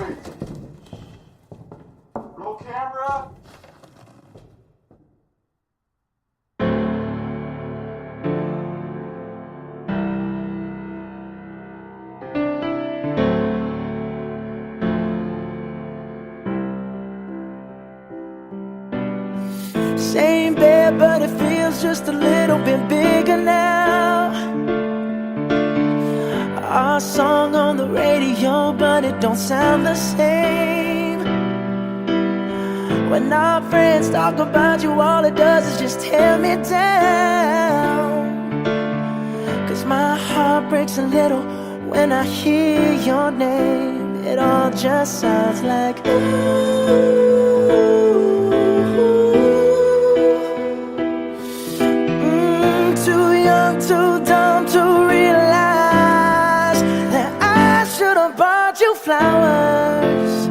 wait. Roll camera. Same bed, but it feels just a little bit bigger now. Our song on the radio, but it don't sound the same. When our friends talk about you, all it does is just tear me down. Cause my heart breaks a little when I hear your name. It all just sounds like ooh. Too young, too dumb to realize that I should have bought you flowers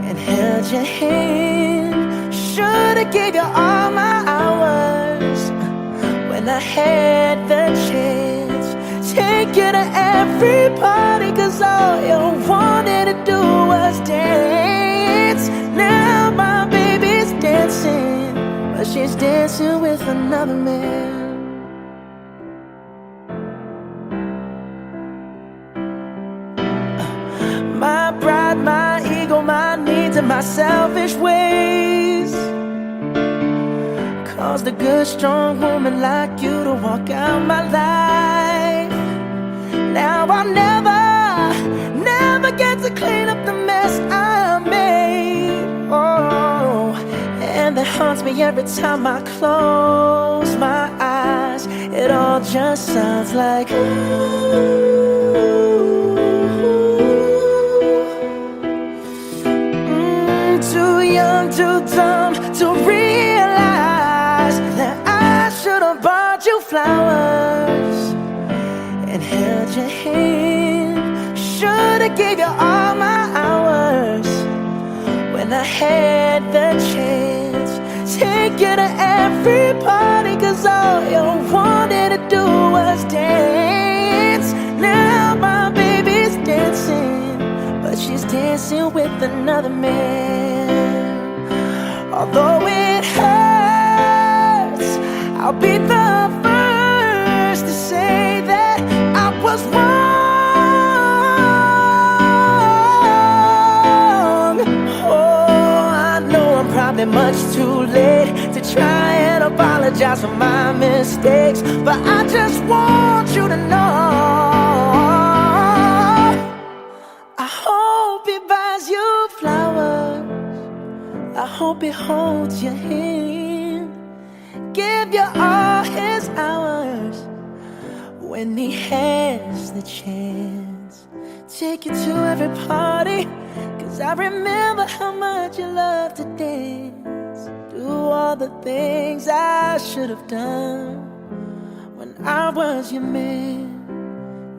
and held your hand. Should have gave you all my hours when I had the chance. Take you to every party, cause all you wanted to do was dance. Now my baby's dancing, but she's dancing with another man. My pride, my ego, my needs, and my selfish ways caused a good, strong woman like you to walk out my life. Now I'll never get to clean up the mess I made. Oh, and that haunts me every time I close my eyes. It all just sounds like ooh. Too young, too dumb to realize that I should have bought you flowers and held your hand. Should have gave you all my hours when I had the chance. Take you to every party, cause all you wanted to do was dance. Now my baby's dancing, but she's dancing with another man. Although it hurts, I'll be the first to say that I was wrong. Oh, I know I'm probably much too late to try and apologize for my mistakes, but I just want you to know I hope he buys you flowers. I hope he holds your hand, give you all his hours when he has the chance. Take you to every party, cause I remember how much you love to dance. Do all the things I should have done when I was your man.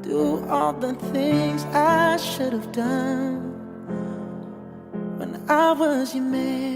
Do all the things I should have done when I was your man.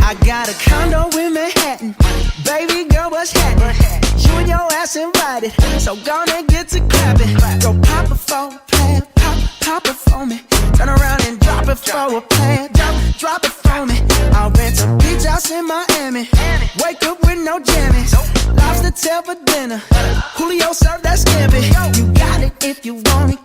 I got a condo in Manhattan. Baby girl, what's happening? You and your ass invited, so gonna get to clapping. Go pop it for a plan, pop it for me. Turn around and drop it for a plan, drop it for me. I'll rent a beach house in Miami. Wake up with no jammies. Lobster tail for dinner. Julio served that scampi. You got it if you want it.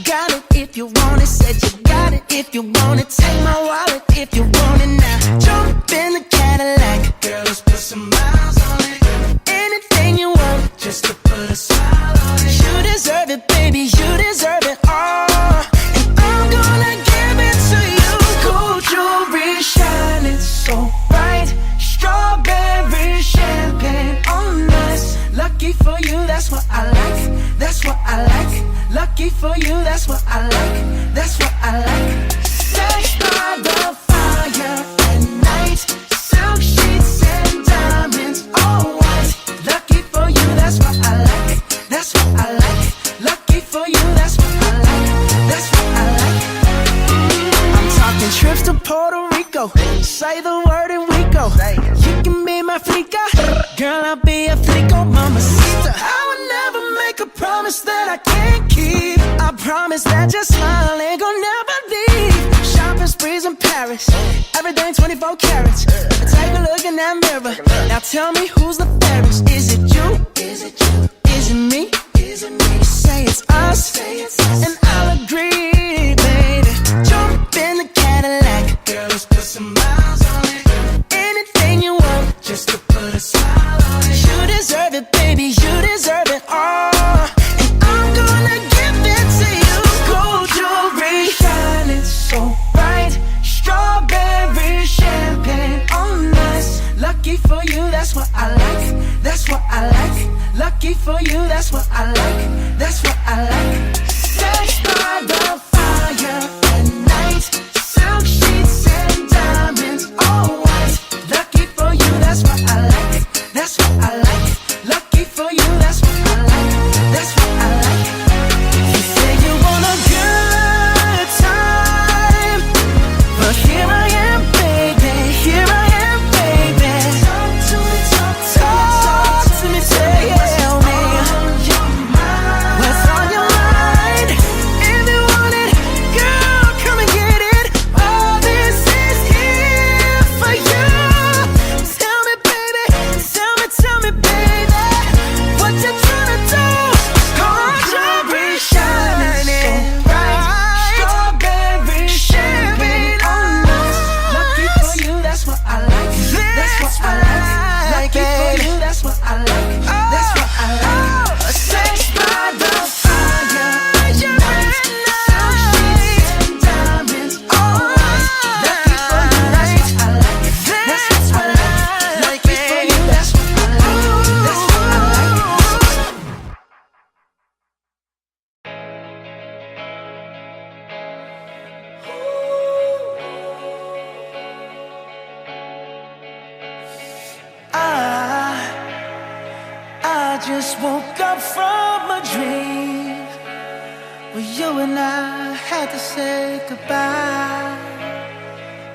Got it if you want it. Said you got it if you want it. Take my wallet if you want it now. Jump in the Cadillac. Girl, let's put some miles on it. Anything you want, just to put a smile on it. You deserve it, baby, you deserve it all. And I'm gonna give it to you. Gold jewelry shining so bright. Strawberry champagne on us. Lucky for you, that's what I like. That's what I like. Lucky for you, that's what I like. That's what I like. Sex by the fire at night. Taking trips to Puerto Rico. Say the word and we go. You can be my flica. Girl, I'll be a flico, mamacita. I would never make a promise that I can't keep. I promise that your smile ain't gonna never leave. Shopping sprees in Paris, everything 24 carats. Take a look in that mirror. Now tell me who's the fairest. Is it you? Is it you? Is it me? Is it me? Say it's us, and I'll agree, baby. Jump in the Cadillac, girl, let's put some miles on it. Anything you want, just to put a smile on it. You deserve it, baby, you deserve it all. And I'm gonna give it to you. Gold jewelry, shining so bright. Strawberry champagne on us. Lucky for you, that's what I like. That's what I like. Lucky for you, that's what I like. That's what I like. Sex by the fire at night. Silk sheets and diamonds, all white. Lucky for you, that's what I like. That's what I like. Lucky for you, that's what I like. That's what I like. You say you want a good time, but here I am, baby. Here I am, baby. Talk to me, talk to me, tell me what's on your mind. What's on your mind? If you want it, girl, come and get it. All this is here for you. Tell me, baby, tell me, baby, what you tryna do? Gold jewelry shining bright. Strawberry champagne on us. Lucky for you, that's what I like. That's what I like. Lucky for you, that's what I like. That's what I like. Sex by the fire at night. Silk sheets and diamonds, all white. Lucky for you, that's what I like. That's what I like. Lucky for you, that's what I like. That's what I like. I just woke up from a dream where you and I had to say goodbye.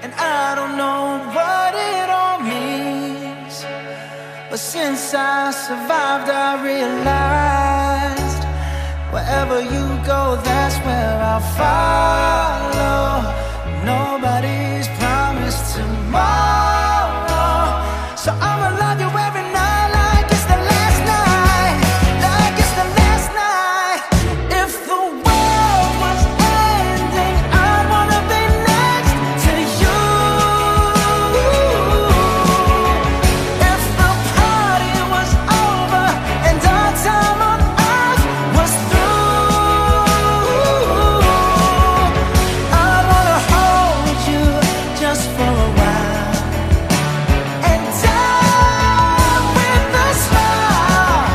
And I don't know what it all means, but since I survived, I realized wherever you go, that's where I'll follow. Nobody's promised tomorrow, so I'ma love you every night like it's the last night, like it's the last night. If the world was ending, I'd wanna be next to you. If the party was over and our time on earth was through, I'd wanna hold you just for a while and die with a smile.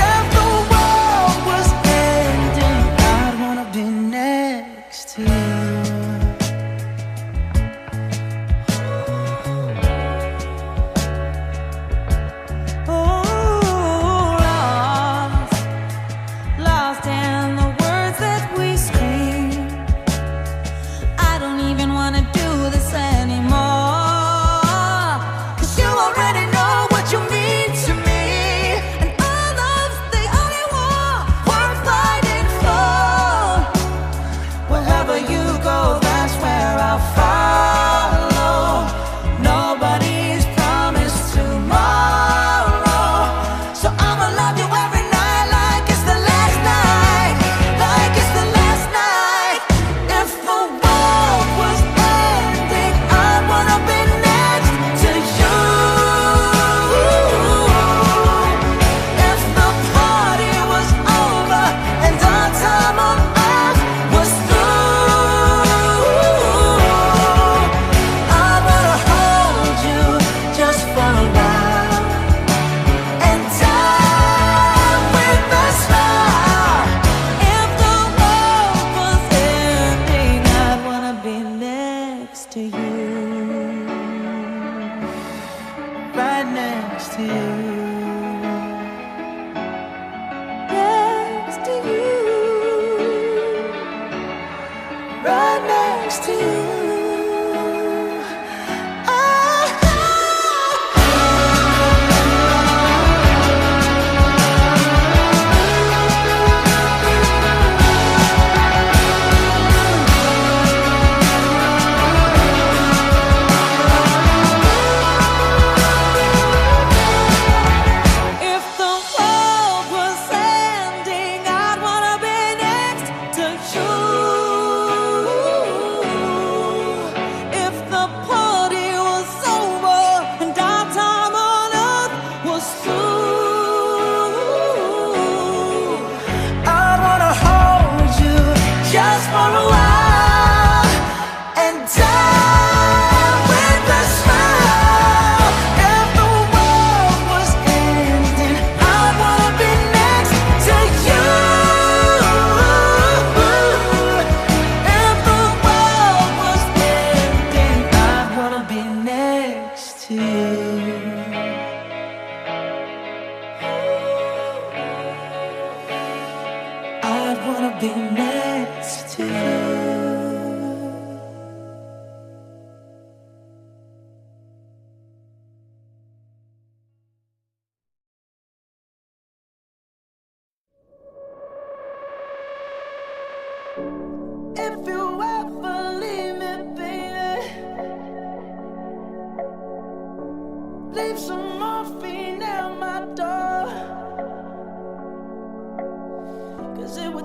If the world was ending, I'd wanna be next to you. Lost in the words that we scream. I don't even wanna do this anymore, 'cause you already know what you mean to me, and all love's the only war worth fighting for. Wherever you go, that's where I'll follow. Nobody's promised tomorrow, so I'ma love you every night like it's the last night, like it's the last night. If the world was ending, I'd wanna be next to you. If the party was over and our time on earth was through, I wanna hold you just for a while and die with a smile. If the world was ending, I'd wanna be next to you. Right next to you. Next to you. Right next to you.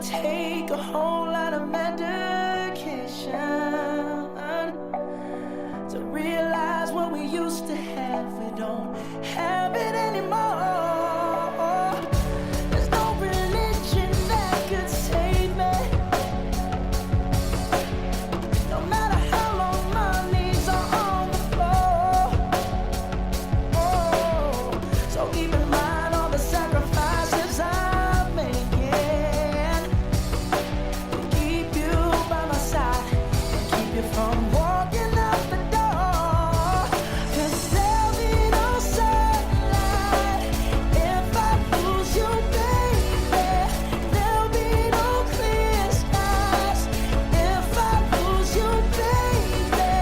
take a whole lot of medication to realize what we used to have, we don't have it anymore. There's no religion that could save me. No matter how long my knees are on the floor. Oh, so keep in mind all the sacrifices I'm making to keep you by my side and keep you from walking out the door. 'Cause there'll be no sunlight if I lose you, baby. There'll be no clear skies if I lose you, baby.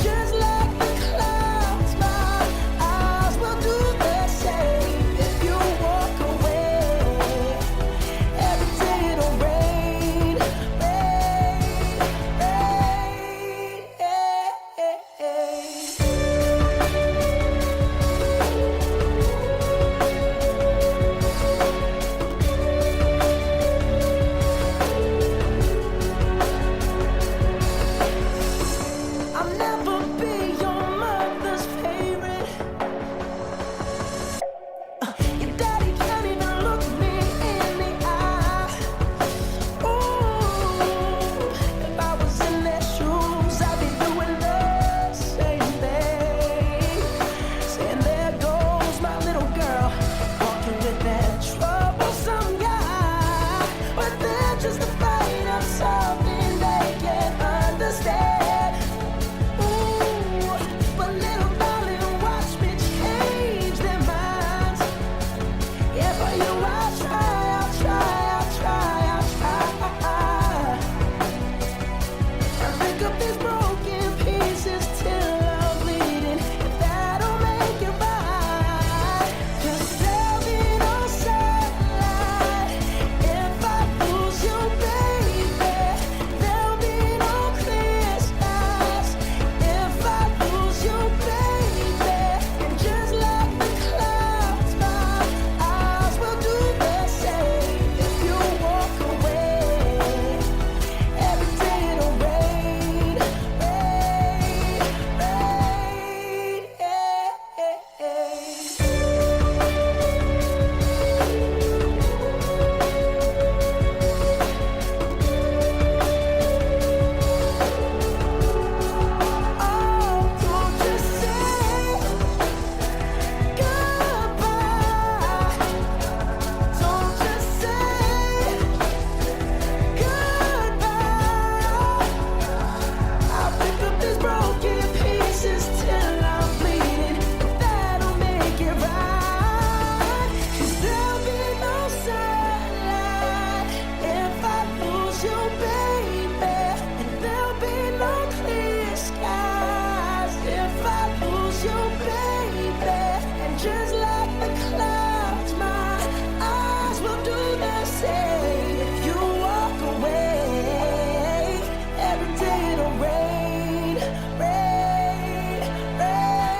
Just like the clouds, my eyes will do the same if you walk away. Every day it'll rain, rain, rain. I'll never be your mother's favorite. Your daddy can't even look me in the eye. Ooh, if I was in their shoes, I'd be doing the same thing. Saying there goes my little girl, walking with that troublesome guy. But they're just afraid of something they can't understand. Ooh, but little darling, watch me change their minds. Yeah, for you I'll try, I'll try, I'll try, I'll try. I pick up these broken pieces till I'm bleeding, if that'll make it right. 'Cause there'll be no sunlight if I lose you, baby. There'll be no clear skies if I lose you, baby. And just like the clouds, my eyes will do the same if you walk away. Every day it'll rain, rain, rain. Oh, don't just say goodbye. Don't just say goodbye. I'll pick up these broken pieces till I'm bleeding, if that'll make it right. 'Cause there'll be no sunlight if I lose you, baby. And there'll be no clear skies if I lose you, baby. And just like the clouds, my eyes will do the same if you walk away. Every day it'll rain, rain, rain.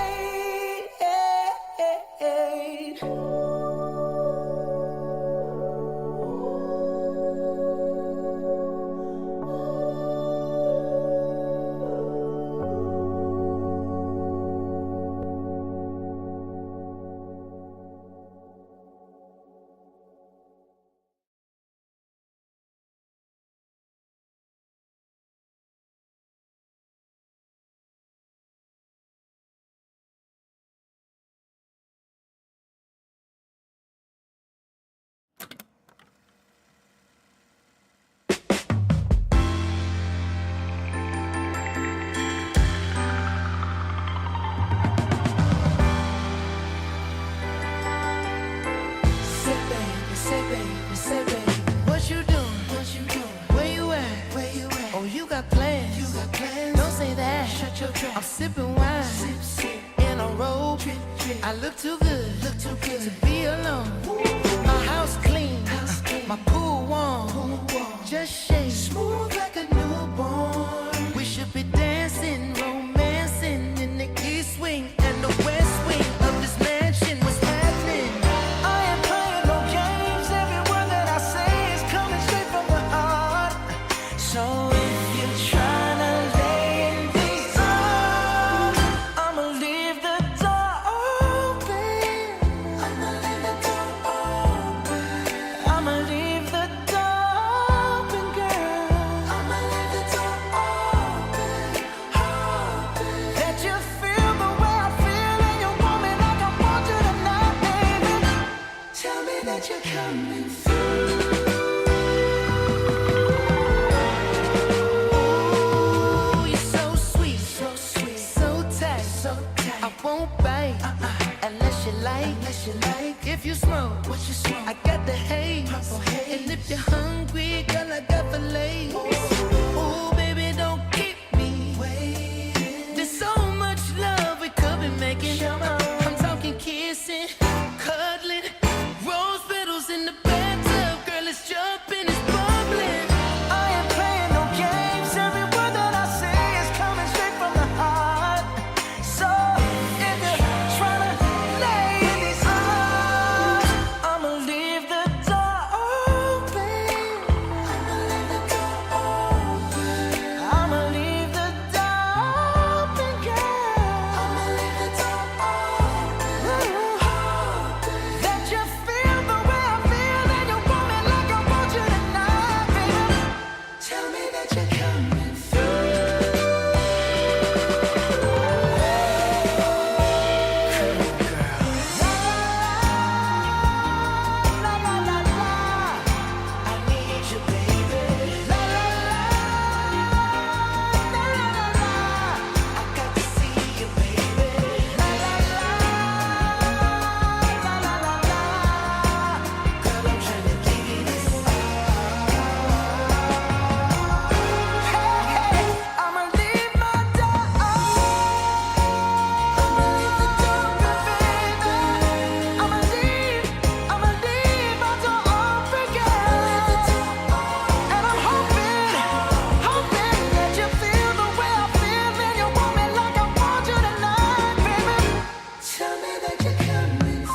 Say baby, say baby, say baby, what you doing? What you doing? Where you at? Where you at? Oh, you got plans? You got plans? Don't say that. Shut your trap. I'm sipping wine, sip, sip, in a robe. Trip, trip. I look too good to be alone. My house clean, my pool warm. Just shake smooth like a newborn. We should be dancing, romancing in the east wing and the west wing of this mansion. What's happening? I ain't playing no games. Every word that I say is coming straight from the coming through. Ooh, you're so sweet, so tight, I won't bite unless you like. If you smoke, what you smoke? I got the haze. And if you're hungry, girl, I got the lace. Ooh, baby, don't keep me waiting. There's so much love we could be making. I'm talking kissing, cuddling, rose petals in the bathtub. Girl, it's jumping, it's bubbling. I ain't playing no games. Every word that I say is coming straight from the heart. So if you're trying to lay in these arms, I'ma leave the door open. I'ma leave the door open, girl. That you feel the way I feel and you want me like I want you tonight, baby. Tell me that you're coming through. La la la la, I need you, baby. La la la, la la la, I got to see you, baby. La la la, la la la la, girl, I'm trying to give you this. Hey, I'ma leave my door open. I'ma leave the door open, baby. I'ma leave my door open, girl. And I'm hoping that you feel the way I feel and you want me like I want you tonight, baby. Tell me that you're coming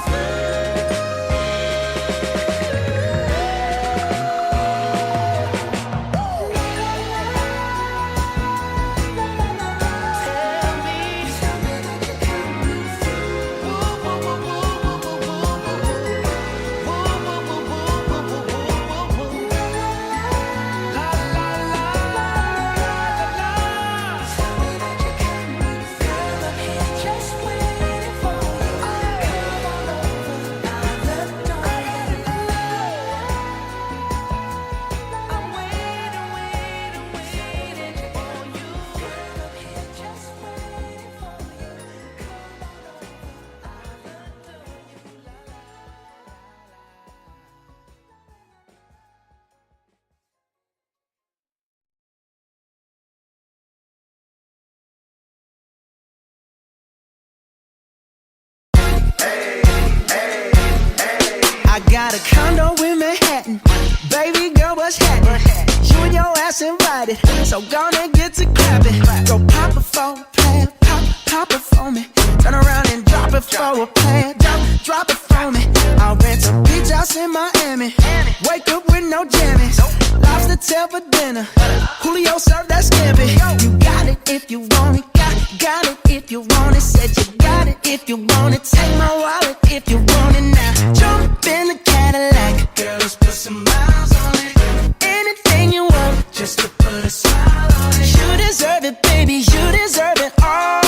I got a condo in Manhattan. Baby girl, what's happening? You and your ass invited, so gonna get to clapping. Go pop it for a plan, pop it for me. Turn around and drop it for a plan, drop it for me. I'll rent a beach house in Miami. Wake up with no jammies. Lobster tail for dinner. Julio served that scampi. You got it if you want it. Got it if you want it. Said you got it if you want it. Take my wallet if you want it now. Jump in the Cadillac. Girl, let's put some miles on it. Anything you want, just to put a smile on it. You deserve it, baby. You deserve it all.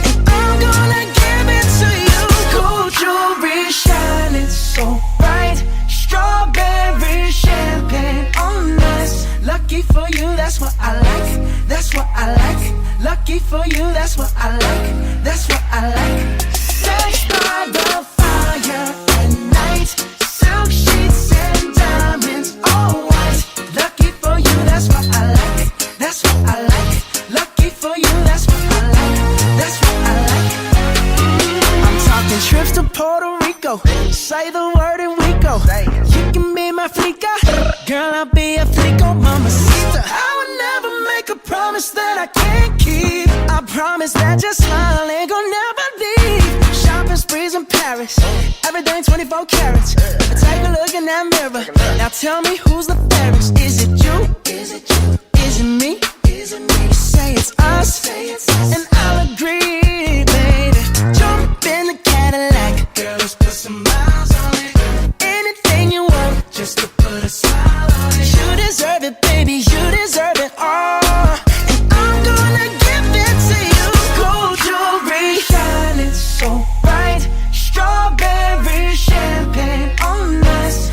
And I'm gonna give it to you. Gold jewelry shining so bright. Strawberry champagne on us. Lucky for you, that's what I like. That's what I like. Lucky for you, that's what I like. That's what I like. Sex by the fire at night. Silk sheets and diamonds, all white. Lucky for you, that's what I like. That's what I like. Lucky for you, that's what I like. That's what I like. I'm talking trips to Puerto Rico. Say the word and we go. You can be my flica. Girl, I'll be a flico, mamacita. I would never make a promise that I can't keep. I promise that your smile ain't gonna never leave. Shopping sprees in Paris, everything 24 carats. Take a look in that mirror. Now tell me who's the fairest. Is it you? Is it you? Is it me? Is it me? Say it's us, and I'll agree, baby. Jump in the Cadillac. Girl, let's put some miles on it. Anything you want, just to put a smile on it. You deserve it, baby. You deserve it all. And I'm gonna give it to you. Gold jewelry shining so bright. Strawberry champagne on us.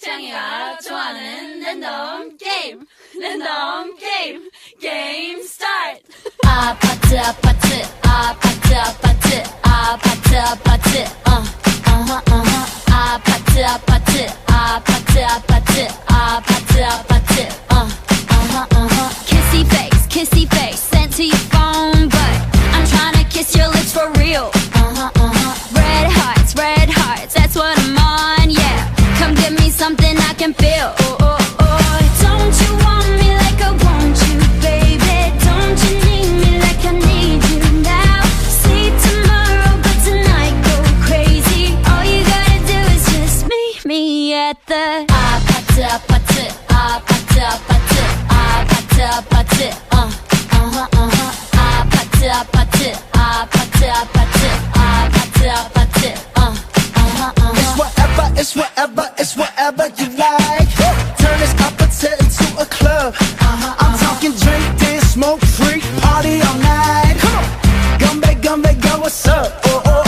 태양이가 좋아하는 랜덤 게임 랜덤 게임 스타트 아파트 아파트 아파트 아파트 아파트 아파트 아파트 아파트 아파트 아파트 아파트 아파트 kissy face sent to your phone but I'm tryna kiss your lips for real red hearts that's what I'm on yeah come give me something I can feel don't you want me like I want you baby don't you need me like I need you now sleep tomorrow but tonight go crazy all you gotta do is just meet me at the 아파트 아파트 아파트 아파트 아파트 아파트 아파트 아파트 아파트 아파트 아파트 It's whatever you like. Turn this opposite into a club. I'm talking drink, dance, smoke, freak, party all night. Come on, come back, girl, what's up? Oh.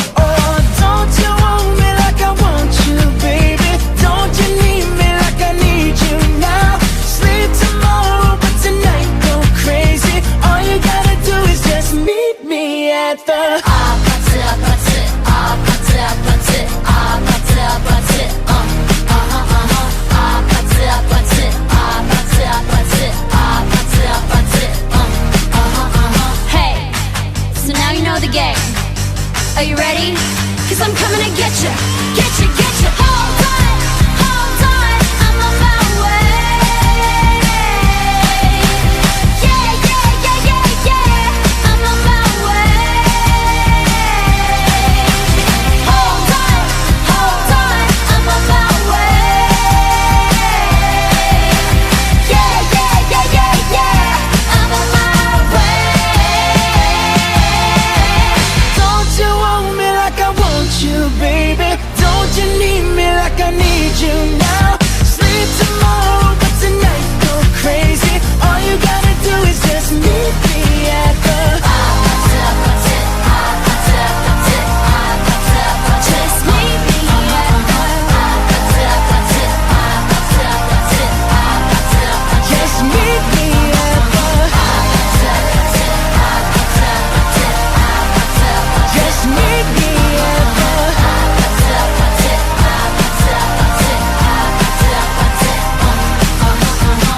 Don't you want me like I want you, baby? Don't you need me like I need you now? Sleep tomorrow, but tonight go crazy. All you gotta do is just meet me at the 아파트 아파트 아파트 아파트 아파트 아파트 아파트 아파트 아파트 아파트 아파트 Hey, so now you know the game. Are you ready? Cause I'm coming to get you. Hold on, I'm on my way. Yeah, I'm on my way. Hold on, I'm on my way. Yeah, I'm on my way. Don't you want me like I want you, baby? Don't you need me like I need you now? Sleep tomorrow, but tonight go crazy. All you gotta do is just meet me at the 아파트 아파트 아파트 아파트 아파트 아파트 Just meet me at the 아파트 아파트 아파트 아파트 아파트 아파트 just meet me at the 아파트 아파트 아파트 아파트 아파트 아파트 just meet me at the 아파트 아파트 아파트 아파트 아파트 아파트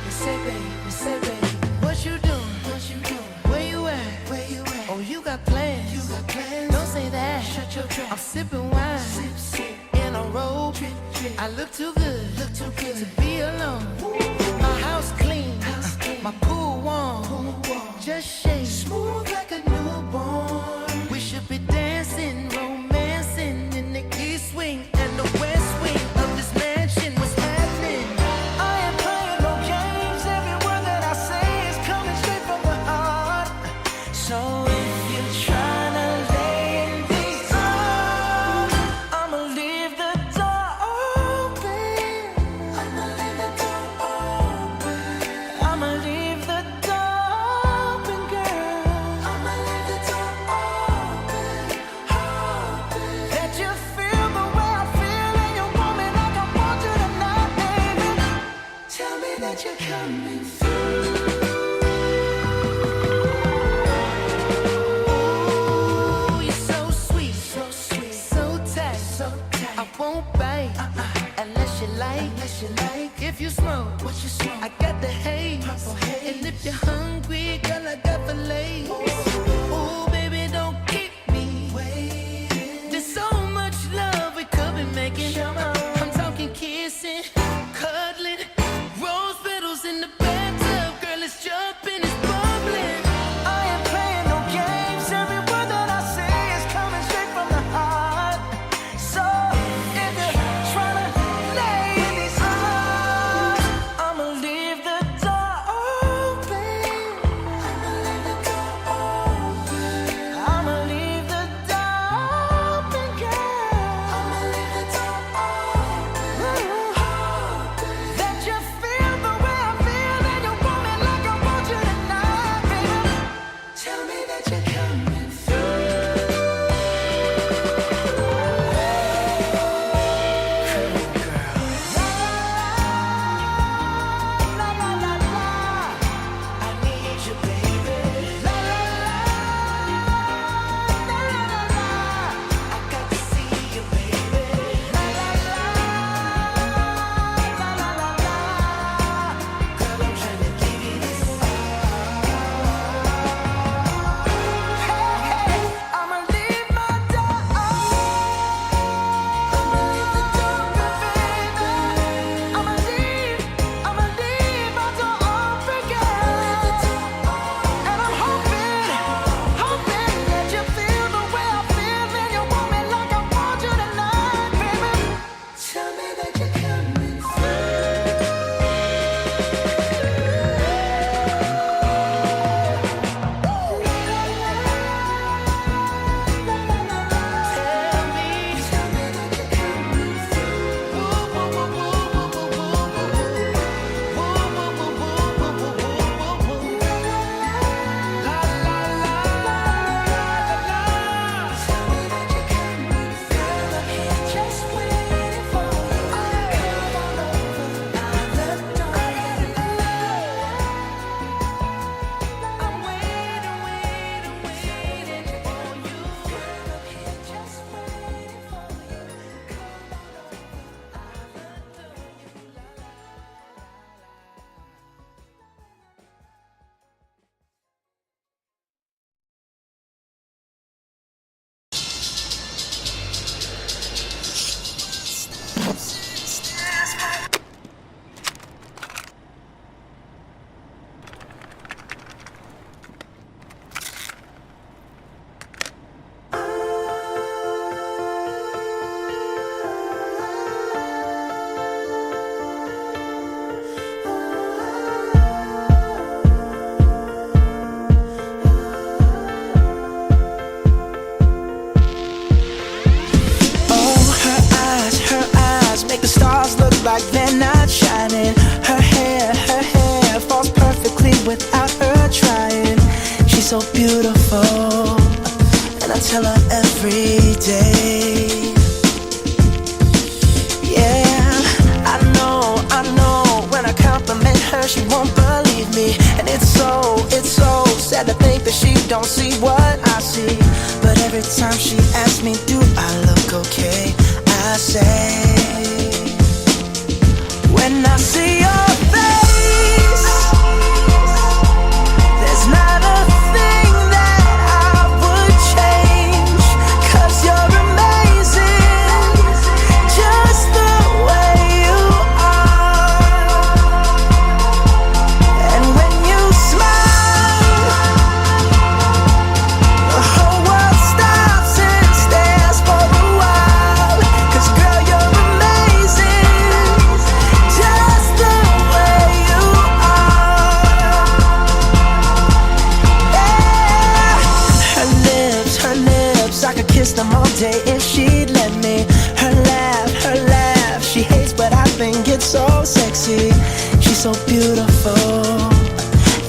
Say baby, what you doing? Where you at? Oh, you got plans. Don't say that. Shut your trap. I'm sipping wine. In a robe. I look too good to be alone. My house clean. My pool warm. Just shake. Smooth like a newborn. We should be dancing, romancing in the east wing and the west wing of this mansion. What's happening? I ain't playing no games. Every word that I say is coming straight from the heart. So if you're tryna lay in these arms, I'ma leave the door open. I'ma leave the door open. I'ma leave the door open, girl. I'ma leave the door open. That you feel the way I feel and you want me like I want you tonight, baby. Tell me that you're coming through. Ooh, you're so sweet, so tight. I won't bite unless you like. If you smoke, I got the haze. And if you're hungry, girl, I got fillets. Ooh, baby, don't keep me waiting. There's so much love we could be making. I'm talking kissing, cuddling, rose petals in the bathtub. Girl, it's jumping, it's bubbling. I ain't playing no games. Every word that I say is coming straight from the heart. So if you're tryna lay in these arms, I'ma leave the door open. I'ma leave the door open. like they're not shining. Her hair falls perfectly without her trying. She's so beautiful, and I tell her every day. Yeah, I know, when I compliment her, she won't believe me. And it's so sad to think that she don't see what I see. But every time she asks me, do I look okay, I say, when I see your face, there's not a thing that I would change. 'Cause you're amazing, just the way you are. And when you smile, the whole world stops and stares for a while. 'Cause girl, you're amazing, just the way you are. Yeah. Her lips, I could kiss them all day if she'd let me. Her laugh, she hates but I think it's so sexy. She's so beautiful,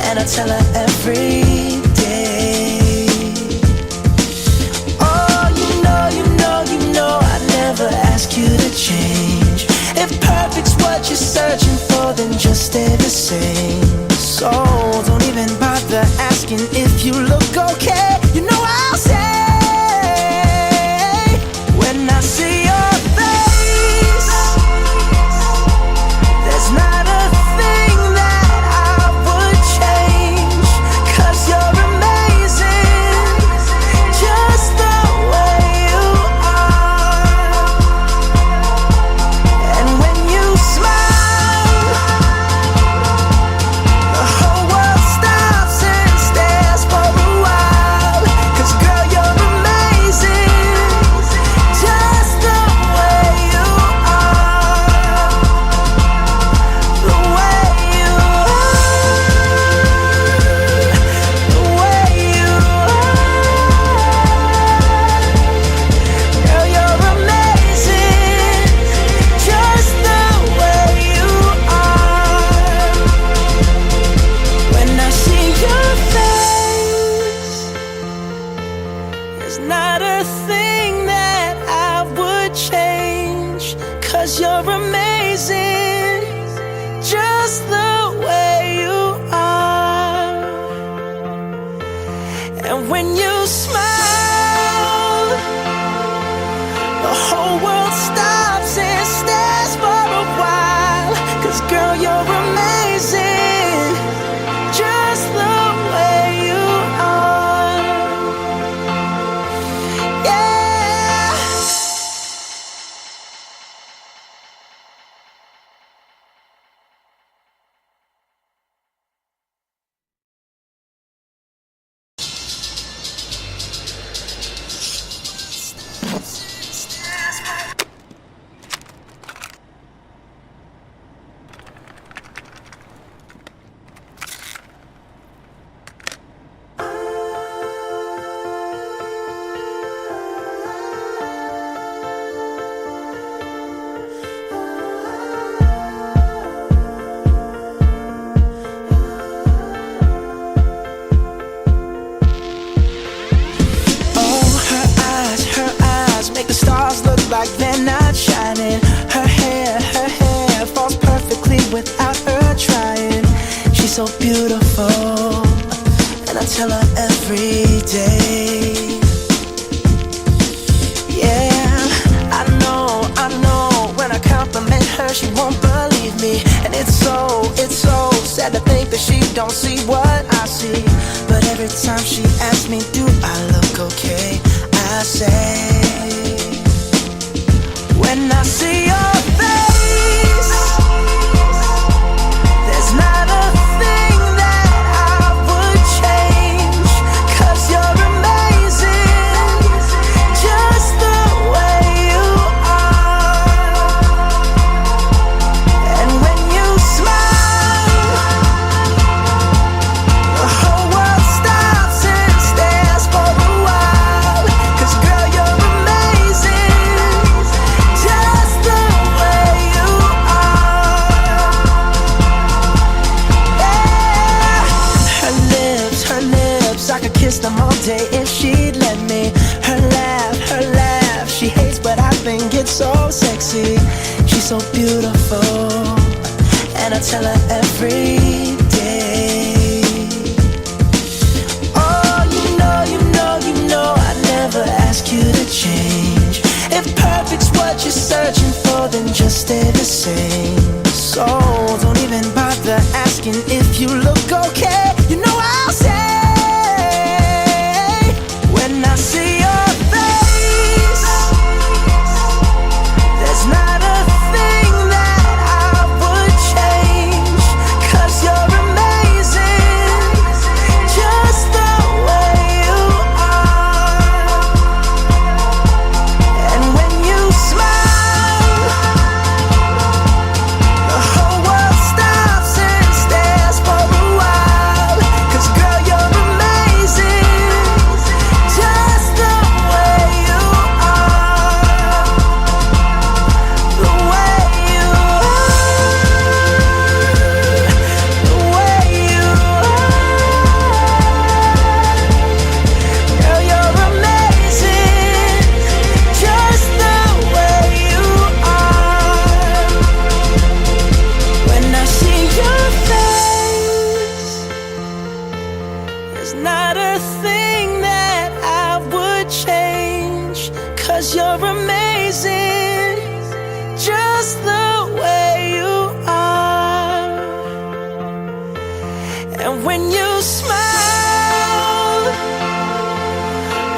and I tell her every day. Oh, you know, I never ask you to change. If perfect's what you're searching for, then just stay the same. So don't even bother asking if you look okay. You know I'll say, when I see your face, there's not a thing that I would change. 'Cause you're amazing, just the way you are. And when you smile, the whole world stops and stares for a while. 'Cause girl, you're amazing, just the way you are. The way you are. The way you are. Girl, you're amazing, just the way you are. When I see your face, there's not a thing that I would change. 'Cause you're amazing, just the way you are. And when you smile, the whole world stops and stares for a while. 'Cause girl, you're amazing, just the way you are. Yeah. Oh, her eyes make the stars look like they're not shining. Her hair falls perfectly without her trying. She's so beautiful, and I tell her every day. Yeah, I know, when I compliment her, she won't believe me. And it's so sad to think that she don't see what I see. But every time she asks me, do I look okay, I say, when I see your face, there's not a thing that I would change. 'Cause you're amazing, just the way you are. And when you smile, the whole world stops and stares for a while. 'Cause girl, you're amazing. beautiful, and I tell her every day. Oh, you know I'd never ask you to change. If perfect's what you're searching for, then just stay the same. So don't even bother asking if you look okay. You know I'll say, when I see your face, there's not a thing that I would change, 'cause you're amazing, just the way you are. And when you smile, the whole world stops and stares for a while, 'cause girl, you're amazing, just the way you are. The way you are, the way you are. Girl, you're amazing, just the way you are. When I see your face, there's not a thing that I would change, 'cause you're amazing, just the way you are. And when you smile,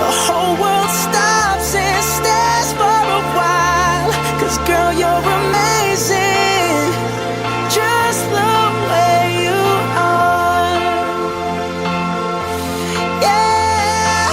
the whole world stops and stares for a while, 'cause girl, you're amazing, just the way you are. Yeah.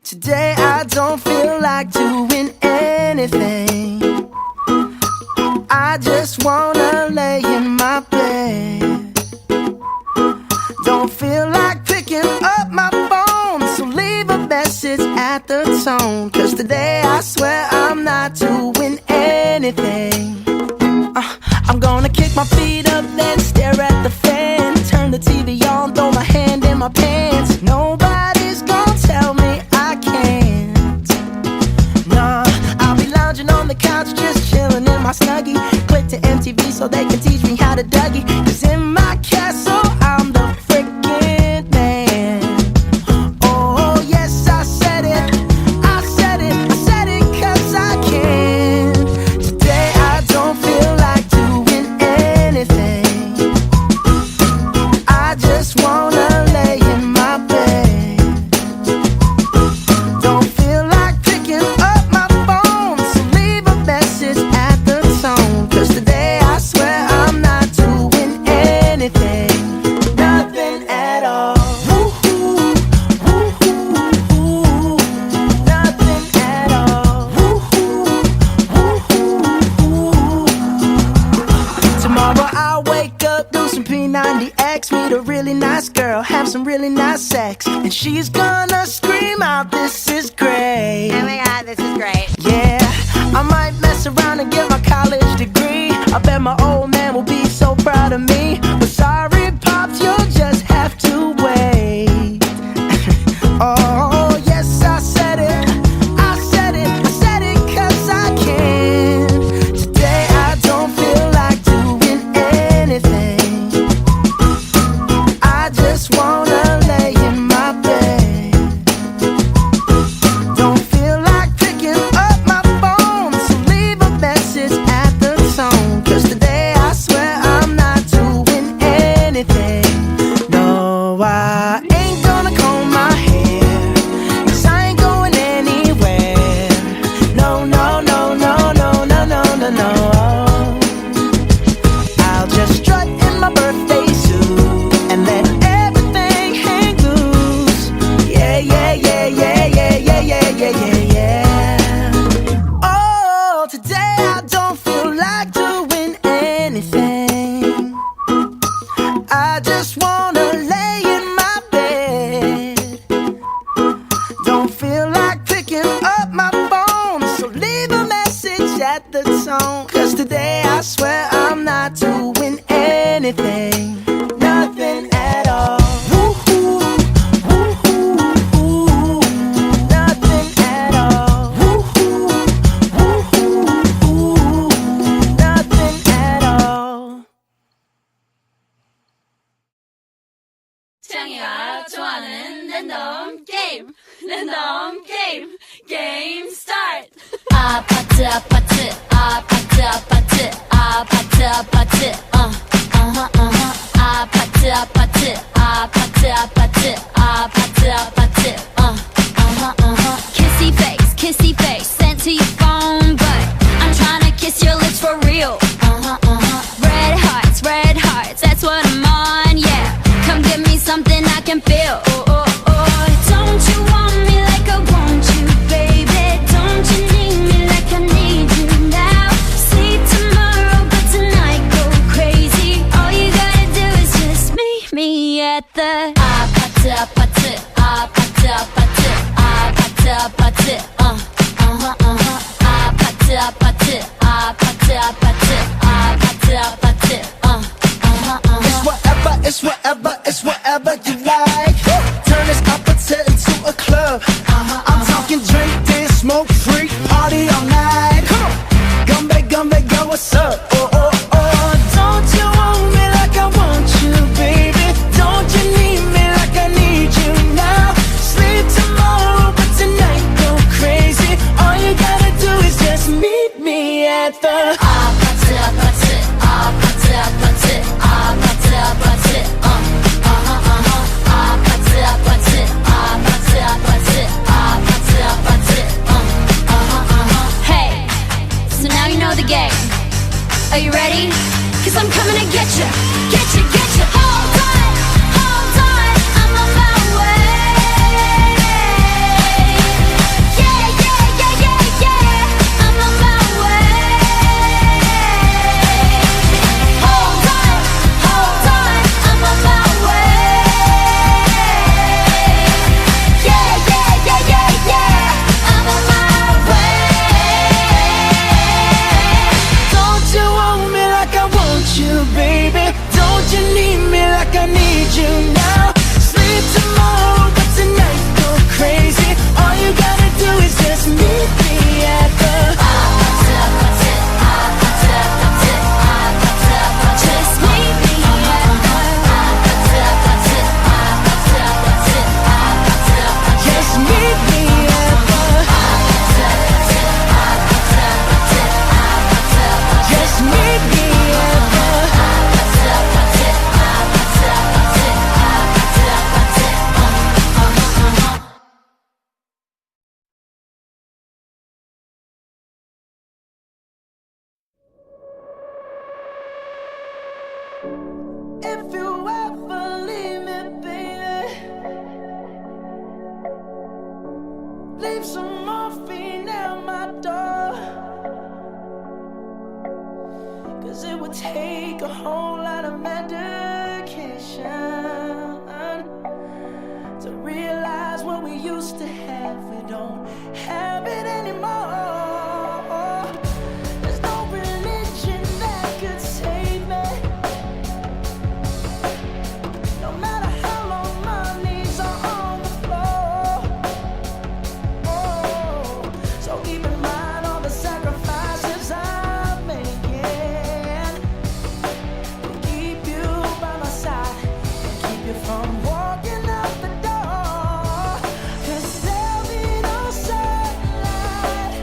Today I don't feel like doing anything. I just wanna lay in my bed. Don't feel like picking up my phone, so leave a message at the tone, 'cause today I swear I'm not doing anything. I'm gonna kick my feet up, then stare at the fan, turn the TV on, throw my hand in my pants. Nobody's gonna tell me I can't. Nah, I'll be lounging on the couch, just chilling in my Snuggie. Click to MTV so they can teach me how to Dougie, 'cause in my castle I'm the freaking man. Oh yes, I said it, I said it, I said it 'cause I can. Today I don't feel like doing anything. I just wanna lay in my bed. Don't feel like picking up my phone, so leave a message at the tone, 'cause today I swear I'm not doing anything. Nothing at all. Woo-hoo, woo-hoo, nothing at all. Woo-hoo, woo-hoo. Tomorrow I'll wake up, do some P90X, meet a really nice girl, have some really nice sex, and she's gonna scream out, "This is great." Oh my god, this is great. Yeah, I might mess around and get my college degree. I bet my old man will be so proud of me. But sorry, Pops, you'll just have to wait. Oh, yes, I said it, I said it, I said it 'cause I can. Today I don't feel like doing anything. I just wanna lay in my bed. at the tone. Cause today I swear I'm not doing anything, nothing at all. Woo-hoo, woo-hoo, woo-hoo, nothing at all. Woo-hoo, woo-hoo, woo-hoo, nothing at all. 창이가 좋아하는 랜덤 게임, 랜덤 게임, 게임 스타트. 아파트 아파트 아파트 아파트 아파트 아파트 아파트 아파트 아파트 아파트 아파트 아파트 kissy face sent to your phone, but I'm trying to kiss your lips for real. Red hearts, that's what I'm on, yeah. Come give me something I can feel. Oh, oh, oh. Don't you want me like I want you, baby? Don't you need me like I need you now? Sleep tomorrow, but tonight go crazy. All you gotta do is just meet me at the 아파트 아파트 아파트 아파트 아파트 아파트 아파트 아파트 아파트 아파트 아파트 아파트 It's whatever, it's whatever you like. Turn this opposite into a club. I'm talking drink, dance, smoke, freak, party all night. Come back, girl, what's up? Oh, oh, oh. Don't you want me like I want you, baby? Don't you need me like I need you now? Sleep tomorrow, but tonight go crazy. All you gotta do is just meet me at the 아파트 아파트 아파트 아파트 아파트 아파트 아파트 아파트 아파트 아파트 아파트 Hey, so now you know the game. Are you ready? Cause I'm coming to get you, get you, get you. Hold on, I'm on my way. Yeah, yeah, yeah, yeah, yeah, I'm on my way. Hold on, I'm on my way. Yeah, yeah, yeah, yeah, yeah, I'm on my way. Don't you want me like I want you, baby? Don't you need me like I need you now? Sleep tomorrow, but tonight go crazy. All you gotta do is just meet me at the 아파트 아파트 아파트 아파트 아파트 아파트 Just meet me at the 아파트 아파트 아파트 아파트 아파트 아파트 just meet me at the 아파트 아파트 아파트 아파트 아파트 아파트 just meet me at the 아파트 아파트 아파트 아파트 아파트 아파트 If you ever leave me, baby, leave some morphine at my door. Cause it would take a whole lot of medication to realize what we used to have. We don't have it anymore. There's no religion that could save me. No matter how long my knees are on the floor. Oh, so keep in mind all the sacrifices I'm making to keep you by my side and keep you from walking out the door. 'Cause there'll be no sunlight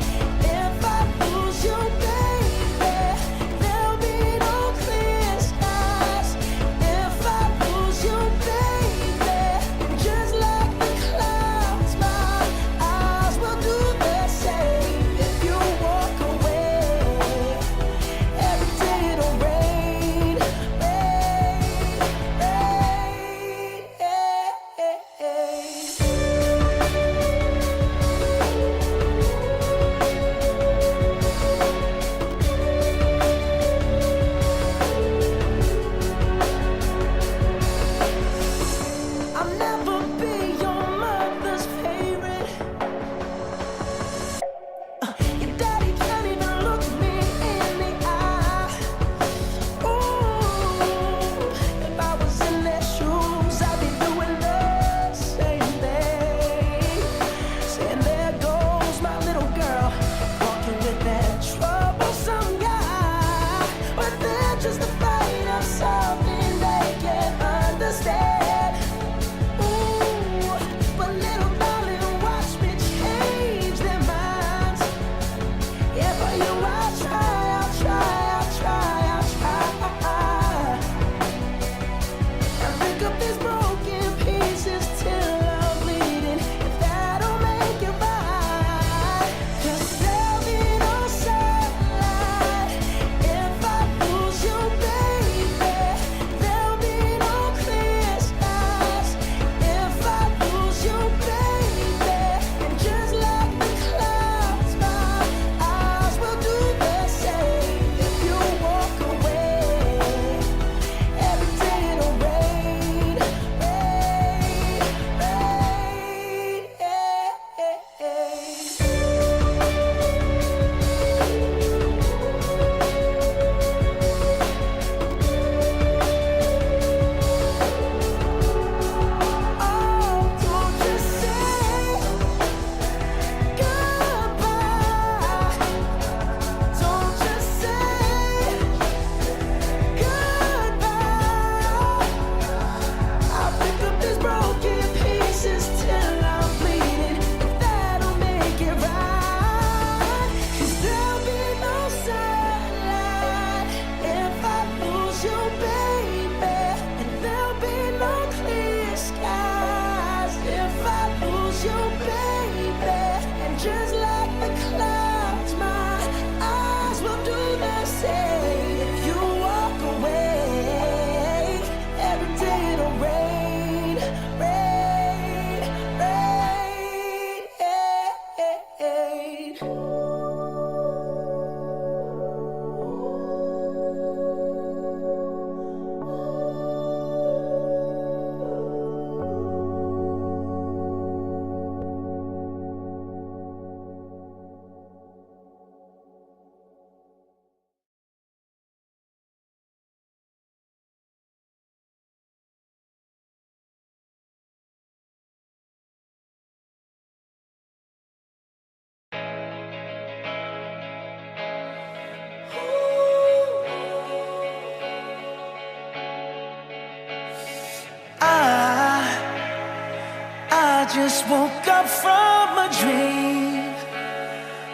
just woke up from a dream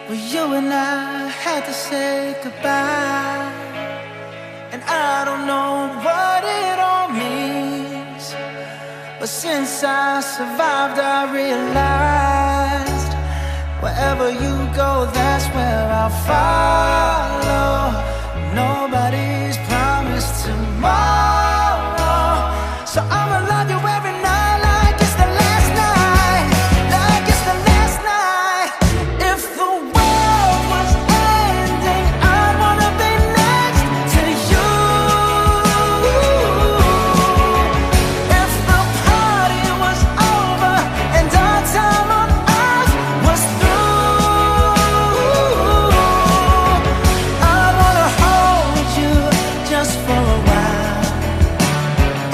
where you and I had to say goodbye. And I don't know what it all means, but since I survived I realized wherever you go, that's where I'll follow. Nobody's promised tomorrow, so I'ma love you every night like it's the last night, like it's the last night. If the world was ending, I'd wanna be next to you. If the party was over and our time on earth was through, I wanna hold you just for a while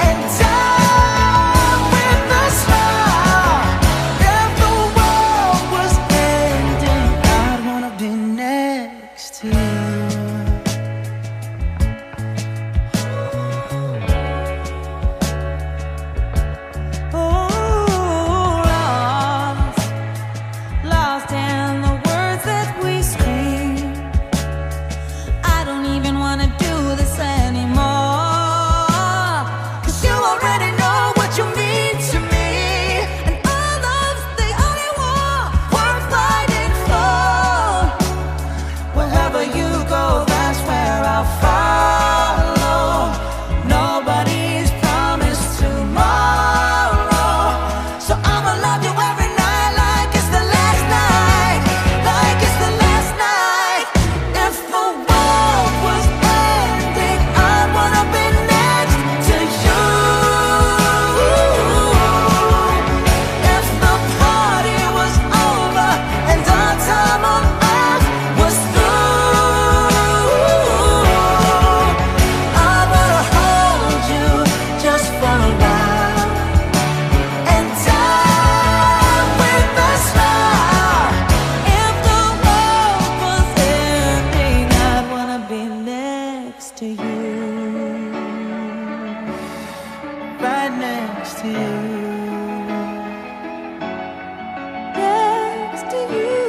and die with a smile. If the world was ending, I'd wanna be next to you. Lost in the words that we scream. I don't even wanna do this anymore, 'cause you already know what you mean to me, and our love's the only war worth fighting for. Wherever you go, that's where I'll follow. Nobody's promised tomorrow, so I'ma love you every night like it's the last night, like it's the last night. If the world was ending, I'd wanna be next to you. If the party was over and our time on earth was through, I wanna hold you just for a while and die with a smile. If the world was ending, I'd wanna be next to you. Right next to you. Next to you.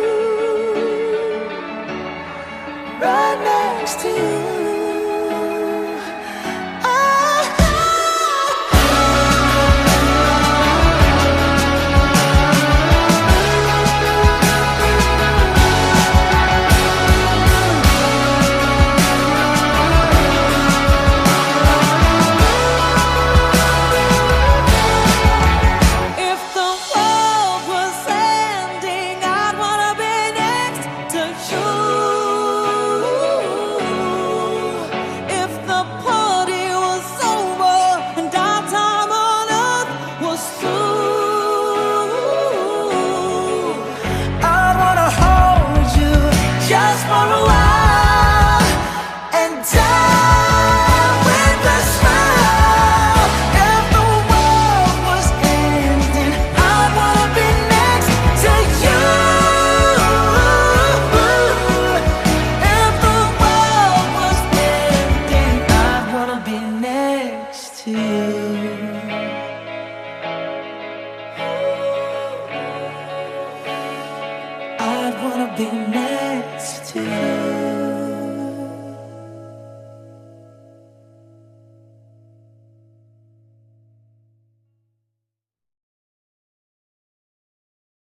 Right next to you. If the world was ending, I'd wanna be next to you. If the party was over and our time on earth was through, I wanna hold you just for a while and die with a smile. If the world was ending, I wanna be next to you. If the world was ending, I wanna be next to you. I'd wanna be next to you.